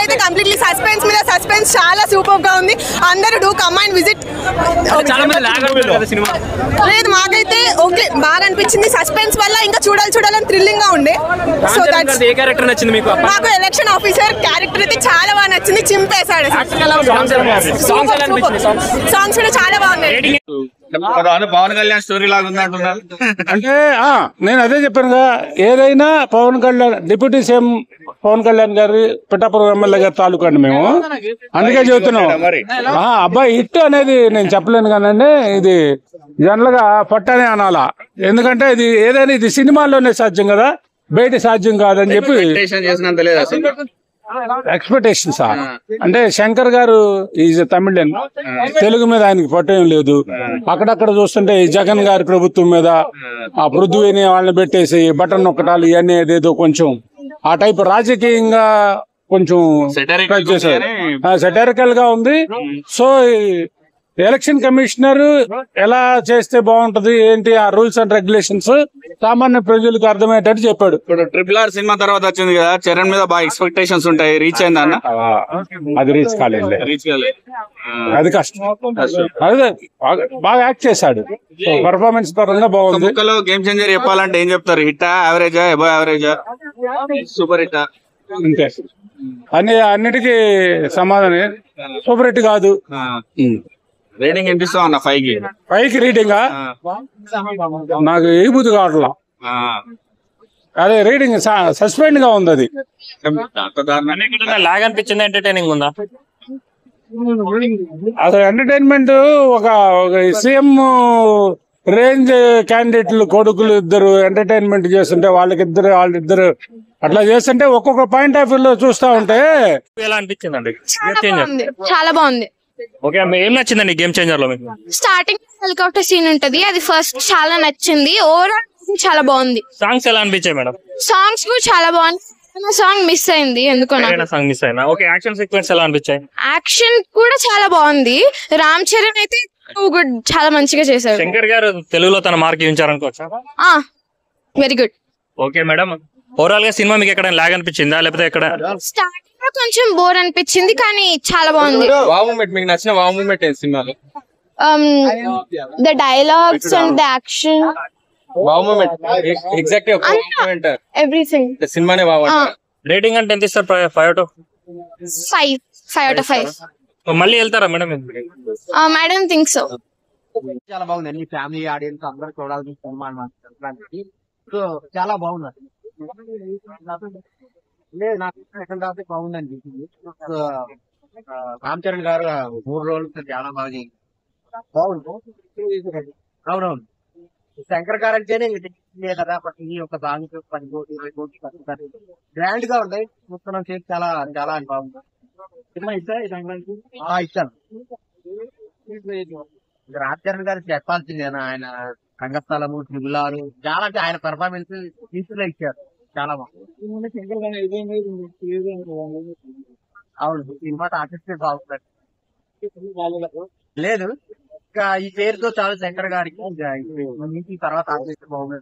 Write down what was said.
అయితే completely suspense మీద suspense చాలా సూపర్ గా ఉంది. అందరూ డూ కమ్ అండ్ విజిట్. లేదు మాకైతే ఓకే బాగా అనిపించింది. సస్పెన్స్ వల్ల ఇంకా చూడాలని థ్రిల్లింగ్ గా ఉండే. సో మాకు ఎలక్షన్ ఆఫీసర్ క్యారెక్టర్ అయితే చాలా బాగా నచ్చింది. చింపేశాడు. సాంగ్స్ కూడా చాలా బాగున్నాయి. పవన్ కళ్యాణ్ స్టోరీ లాగా ఉంది అంటున్నారు. అంటే నేను అదే చెప్పానుగా, ఏదైనా పవన్ కళ్యాణ్ డిప్యూటీ సీఎం పవన్ కళ్యాణ్ గారి పిఠాపురం ఎమ్మెల్యే గారి తాలూకా అండి మేము, అందుకే చెబుతున్నాం. అబ్బాయి హిట్ అనేది నేను చెప్పలేను కానండి, ఇది జనరల్ గా పట్టనే అనాలా. ఎందుకంటే ఇది ఏదైనా ఇది సినిమాల్లోనే సాధ్యం కదా, బయట సాధ్యం కాదని చెప్పి ఎక్స్పెక్టేషన్స్. అంటే శంకర్ గారు ఈజ్ తమిళన్, తెలుగు మీద ఆయనకి పట్టేం లేదు. అక్కడక్కడ చూస్తుంటే జగన్ గారి ప్రభుత్వం మీద ఆ పృథ్వీని వాళ్ళని పెట్టేసి బటన్ నొక్కటాలు ఇవన్నీ ఏదేదో కొంచెం ఆ టైప్ రాజకీయంగా కొంచెం సెటరికల్ గా ఉంది. సో ఎలక్షన్ కమిషనర్ ఎలా చేస్తే బాగుంటది ఏంటి ఆ రూల్స్ అండ్ రెగ్యులేషన్స్ సామాన్య ప్రజలకు అర్థమయ్యేటట్టు చెప్పాడు. ఇప్పుడు RRR సినిమా తర్వాత వచ్చింది కదా, చరణ్ మీద బాగా ఎక్స్పెక్టేషన్స్ ఉంటాయి. రీచ్ అయిందా అన్న? అది రీచ్ కాలేదు, అది కష్టం. అదే బాగా యాక్ట్ చేశాడు, పర్ఫార్మెన్స్ పరంగా బాగుంది. గేమ్ చేంజర్ చెప్పాలంటే ఏం చెప్తారు? హిట్టా, యావరేజా, ఎబో యావరేజా, సూపర్ హిట్టా? అంతే, అన్నిటికీ సమాధానం. సూపర్ హిట్ కాదు. రేటింగ్ ఎంత ఇస్తావు అన్న? 5కి రేటింగ్ నాకు ఏ బుద్ధి కావట్లా. అదే రేటింగ్ సస్పెండ్ గా ఉంది. అది లాగ్ అనిపించింది. ఎంటర్టైనింగ్ ఉందా? అసలు ఎంటర్టైన్మెంట్ ఒక సీఎం రేంజ్ క్యాండిడేట్లు కొడుకులు ఇద్దరు ఎంటర్టైన్మెంట్ చేస్తుంటే వాళ్ళిద్దరు అట్లా చేస్తుంటే ఒక్కొక్క పాయింట్ ఆఫ్ వ్యూ లో చూస్తా ఉంటే ఎలా అనిపించింది అండి? చాలా బాగుంది. ఓకే, ఏం నచ్చిందండి గేమ్ చేంజర్ లో మీకు? స్టార్టింగ్ హెలికాప్టర్ సీన్ ఉంటది, అది ఫస్ట్ చాలా నచ్చింది. ఓవరాల్ చాలా బాగుంది. సాంగ్స్ ఎలా అనిపించాయి మేడం? సాంగ్స్ కూడా చాలా బాగుంది. సాంగ్ మిస్ అయింది ఎందుకో. సాంగ్ మిస్ అయినా. ఓకే, యాక్షన్ సీక్వెన్స్ ఎలా అనిపించాయి? యాక్షన్ కూడా చాలా బాగుంది. రామ్ చరణ్ అయితే గుడ్, చాలా మంచిగా చేశారు. శంకర్ గారు తెలుగులో తన మార్క్ ఇచ్చారనుకోవచ్చా? Very good. Okay madam, overall గా సినిమా మీకు ఎక్కడ లాగ్ అనిపించిందా, లేకపోతే ఎక్కడ స్టార్టింగ్ లో కొంచెం బోర్ అనిపించింది కానీ చాలా బాగుంది. వావ్ మూమెంట్ మీకు నచ్చిన వావ్ మూమెంట్ ఏంటి సినిమాలో? The dialogues and the action. Wow moment exactly ఒక మూమెంట్, ఎవ్రీథింగ్ సినిమానే వావ్. రేటింగ్ అంటే ఎంత ఇస్తారు? 5 out of 5. మళ్ళీ వెళ్తారా మేడం? Madam think so. చాలా బాగుంది. అన్ని ఫ్యామిలీ ఆడియన్స్ అందరూ చూడాల్సిన సినిమా అన్నమాట. సో చాలా బాగుంది. నాకు సెకండ్ బాగుంది అనిపించింది. రామ్ చరణ్ గారు 3 రోజులు చాలా బాగా చేయండి. బాగుంది. అవునవును, శంకర్ గారు అంటేనే కదా, ఒక సాంగ్ 10 కోట్లు 20 కోట్లు గ్రాండ్ గా ఉంటాయి. మొత్తం చేసి చాలా చాలా బాగుంది. సినిమా ఇచ్చాను. రామ్ చరణ్ గారు చెప్పాల్సిందేనా, ఆయన రంగస్థలము, త్రిబుల్ చాలా అంటే ఆయన పెర్ఫార్మెన్స్ తీసుకునే ఇచ్చారు. చాలా బాగుంది. అవును, సినిమా ఆర్టిస్ట్ బాగుంటారు. లేదు ఇంకా ఈ పేరుతో చాలు శంకర్ గారికి. తర్వాత ఆర్టిస్ట్ బాగుంది.